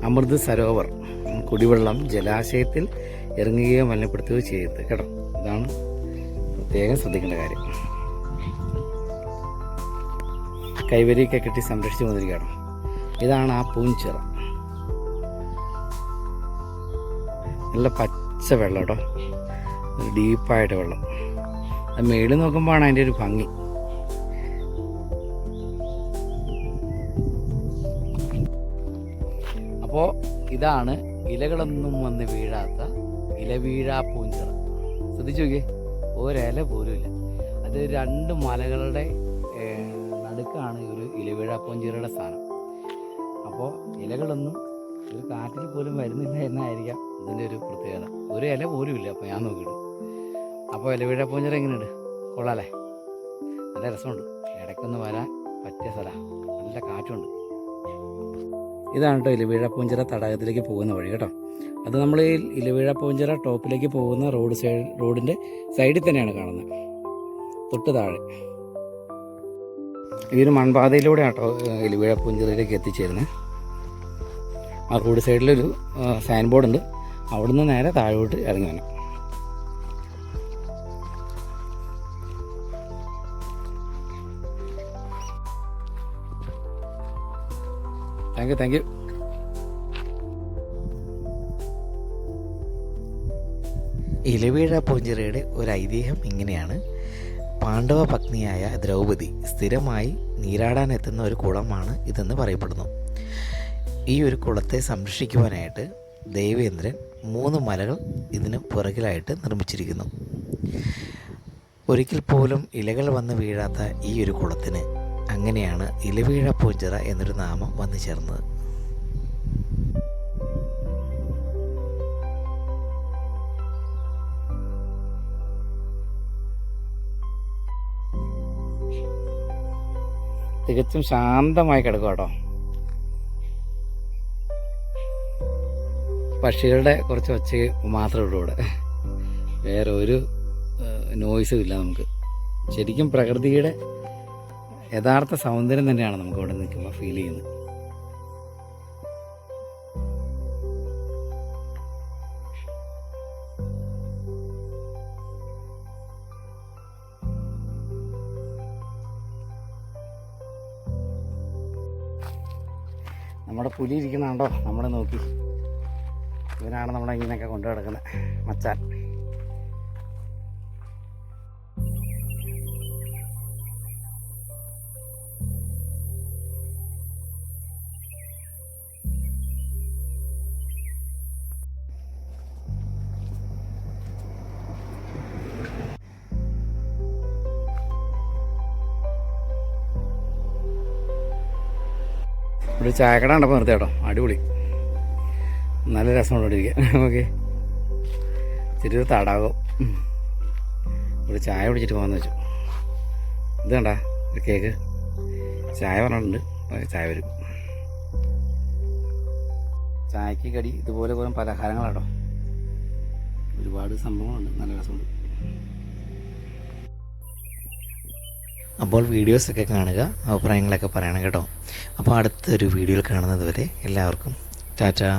അമൃത് സരോവർ കുടിവെള്ളം ജലാശയത്തിൽ ഇറങ്ങുകയോ മലിനപ്പെടുത്തുകയോ ചെയ്യരുത് കേട്ടോ. ഇതാണ് പ്രത്യേകം ശ്രദ്ധിക്കേണ്ട കാര്യം. കൈവരിയൊക്കെ കെട്ടി സംരക്ഷിച്ചു കൊണ്ടിരിക്കുകയാണ്. ഇതാണ് ആ പൂഞ്ചിറ. നല്ല പച്ച വെള്ളം കേട്ടോ, ഡീപ്പായിട്ട് വെള്ളം. അത് മേളിൽ നോക്കുമ്പോഴാണ് അതിൻ്റെ ഒരു ഭംഗി. അപ്പോൾ ഇതാണ് ഇലകളൊന്നും വന്ന് വീഴാത്ത ഇലവീഴാ പൂഞ്ചിറ. ശ്രദ്ധിച്ചു നോക്കിയേ, ഒരില പോലുമില്ല. അത് 2 മലകളുടെ നടുക്കാണ് ഒരു ഇലവീഴാ പൂഞ്ചിറയുടെ സ്ഥാനം. അപ്പോൾ ഇലകളൊന്നും ഒരു കാറ്റിൽ പോലും വരുന്നില്ല എന്നായിരിക്കാം ഇതിൻ്റെ ഒരു പ്രത്യേകത. ഒരു ഇല പോലും ഇല്ല. അപ്പോൾ ഞാൻ നോക്കിയിട്ട് അപ്പോൾ ഇലവീഴാ പൂഞ്ചിറ എങ്ങനെയുണ്ട്? കൊള്ളാമല്ലേ? നല്ല രസമുണ്ട്. ഇടയ്ക്കൊന്ന് വരാൻ പറ്റിയ സ്ഥലമാണ്. നല്ല കാറ്റുണ്ട്. ഇതാണ് കേട്ടോ ഇലവീഴാ പൂഞ്ചിറ തടാകത്തിലേക്ക് പോകുന്ന വഴി കേട്ടോ. അത് നമ്മൾ ഈ ഇലവീഴാ പൂഞ്ചിറ ടോപ്പിലേക്ക് പോകുന്ന റോഡിൻ്റെ സൈഡിൽ തന്നെയാണ് കാണുന്നത്, തൊട്ട് താഴെ. ഈ ഒരു മൺപാതയിലൂടെ കേട്ടോ ഇലവീഴാ പൂഞ്ചിറയിലേക്ക് എത്തിച്ചേരുന്നത്. ആ റോഡ് സൈഡിലൊരു സൈൻ ബോർഡ് ഉണ്ട്, അവിടുന്ന് നേരെ താഴോട്ട് ഇറങ്ങി വേണം. Thank you. ഇലവീഴാ പൂഞ്ചിറയുടെ ഒരു ഐതിഹ്യം ഇങ്ങനെയാണ്. പാണ്ഡവ പത്നിയായ ദ്രൗപദി സ്ഥിരമായി നീരാടാനെത്തുന്ന ഒരു കുളമാണ് ഇതെന്ന് പറയപ്പെടുന്നു. ഈ ഒരു കുളത്തെ സംരക്ഷിക്കുവാനായിട്ട് ദേവേന്ദ്രൻ 3 മലകൾ ഇതിന് പുറകിലായിട്ട് നിർമ്മിച്ചിരിക്കുന്നു. ഒരിക്കൽ പോലും ഇലകൾ വന്ന് വീഴാത്ത ഈ ഒരു കുളത്തിന് അങ്ങനെയാണ് ഇലവീഴാ പൂഞ്ചിറ എന്നൊരു നാമം വന്നു ചേർന്നത്. തികച്ചും ശാന്തമായി കിടക്കും കേട്ടോ. പക്ഷികളുടെ കുറച്ച് ഒച്ച മാത്രമേ ഉള്ളൂ ഇവിടെ, വേറെ ഒരു നോയ്സും ഇല്ല. നമുക്ക് ശരിക്കും പ്രകൃതിയുടെ യഥാർത്ഥ സൗന്ദര്യം തന്നെയാണ് നമുക്ക് ഇവിടെ നിൽക്കുമ്പോൾ ഫീൽ ചെയ്യുന്നത്. നമ്മുടെ പുലി ഇരിക്കുന്നുണ്ടോ നമ്മളെ നോക്കി? ഇവനാണ് നമ്മളെ ഇങ്ങനെയൊക്കെ കൊണ്ടു കിടക്കുന്നത്, മച്ചാൻ. ഒരു ചായക്കട കണ്ടപ്പോൾ നിർത്തി കേട്ടോ, അടിപൊളി, നല്ല രസമുണ്ട് ഇരിക്കാൻ. ഓക്കെ, ചെറിയൊരു തടാകം. ഒരു ചായ കുടിച്ചിട്ട് പോകാമെന്ന് വെച്ചു. ഇത് കണ്ട ഒരു കേക്ക്, ചായ പറഞ്ഞിട്ടുണ്ട്, ചായ വരും. ചായക്ക് കടി ഇതുപോലെ കുറേ പലഹാരങ്ങളാട്ടോ, ഒരുപാട് സംഭവങ്ങളുണ്ട്, നല്ല രസമുണ്ട്. അപ്പോൾ വീഡിയോസൊക്കെ കാണുക, അഭിപ്രായങ്ങളൊക്കെ പറയണം കേട്ടോ. അപ്പോൾ അടുത്തൊരു വീഡിയോയിൽ കാണുന്നത് വരെ എല്ലാവർക്കും ടാറ്റാ.